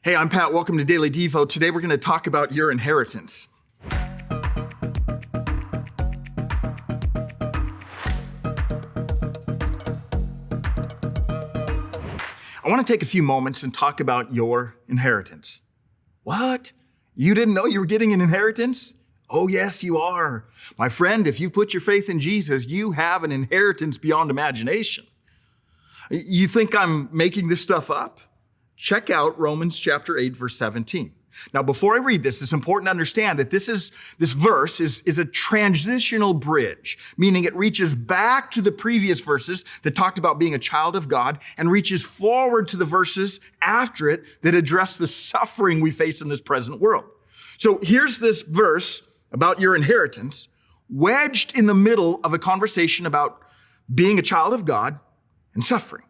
Hey, I'm Pat. Welcome to Daily Devo. Today we're going to talk about your inheritance. I want to take a few moments and talk about your inheritance. What? You didn't know you were getting an inheritance? Oh, yes, you are. My friend, if you put your faith in Jesus, you have an inheritance beyond imagination. You think I'm making this stuff up? Check out Romans chapter 8, verse 17. Now, before I read this, it's important to understand that this verse is a transitional bridge, meaning it reaches back to the previous verses that talked about being a child of God and reaches forward to the verses after it that address the suffering we face in this present world. So here's this verse about your inheritance wedged in the middle of a conversation about being a child of God and suffering.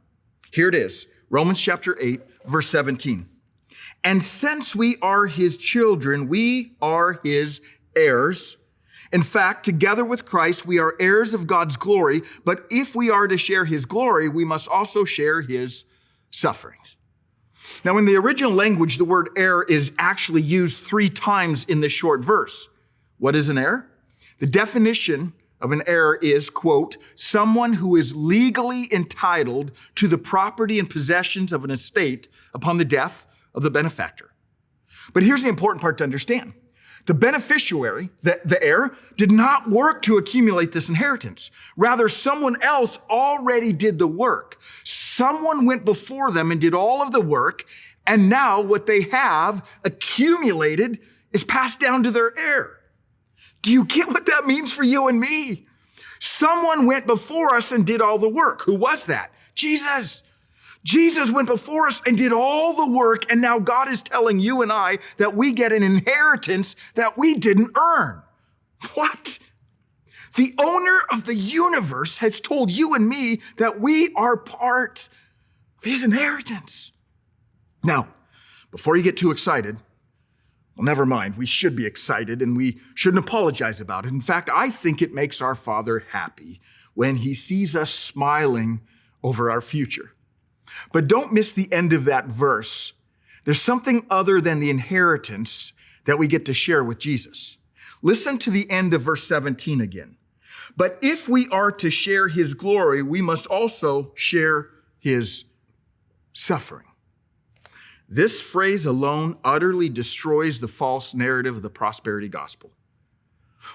Here it is, Romans chapter 8, verse 17. And since we are his children, we are his heirs. In fact, together with Christ, we are heirs of God's glory. But if we are to share his glory, we must also share his sufferings. Now, in the original language, the word heir is actually used 3 times in this short verse. What is an heir? The definition of an heir is, quote, someone who is legally entitled to the property and possessions of an estate upon the death of the benefactor. But here's the important part to understand. The beneficiary, the heir, did not work to accumulate this inheritance. Rather, someone else already did the work. Someone went before them and did all of the work, and now what they have accumulated is passed down to their heir. Do you get what that means for you and me? Someone went before us and did all the work. Who was that? Jesus. Jesus went before us and did all the work, and now God is telling you and I that we get an inheritance that we didn't earn. What? The owner of the universe has told you and me that we are part of his inheritance. Now, before you get too excited, well, never mind. We should be excited and we shouldn't apologize about it. In fact, I think it makes our Father happy when he sees us smiling over our future. But don't miss the end of that verse. There's something other than the inheritance that we get to share with Jesus. Listen to the end of verse 17 again. But if we are to share his glory, we must also share his suffering. This phrase alone utterly destroys the false narrative of the prosperity gospel.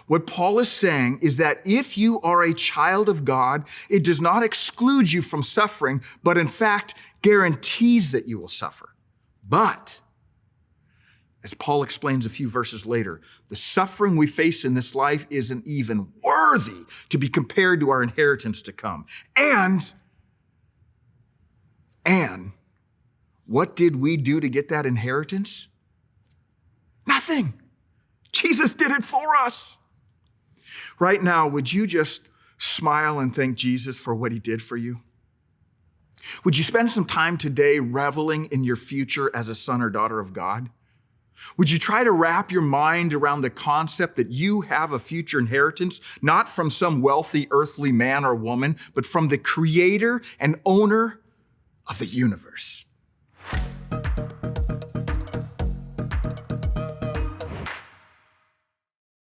What Paul is saying is that if you are a child of God, it does not exclude you from suffering, but in fact guarantees that you will suffer. But, as Paul explains a few verses later, the suffering we face in this life isn't even worthy to be compared to our inheritance to come. And what did we do to get that inheritance? Nothing. Jesus did it for us. Right now, would you just smile and thank Jesus for what he did for you? Would you spend some time today reveling in your future as a son or daughter of God? Would you try to wrap your mind around the concept that you have a future inheritance, not from some wealthy earthly man or woman, but from the creator and owner of the universe?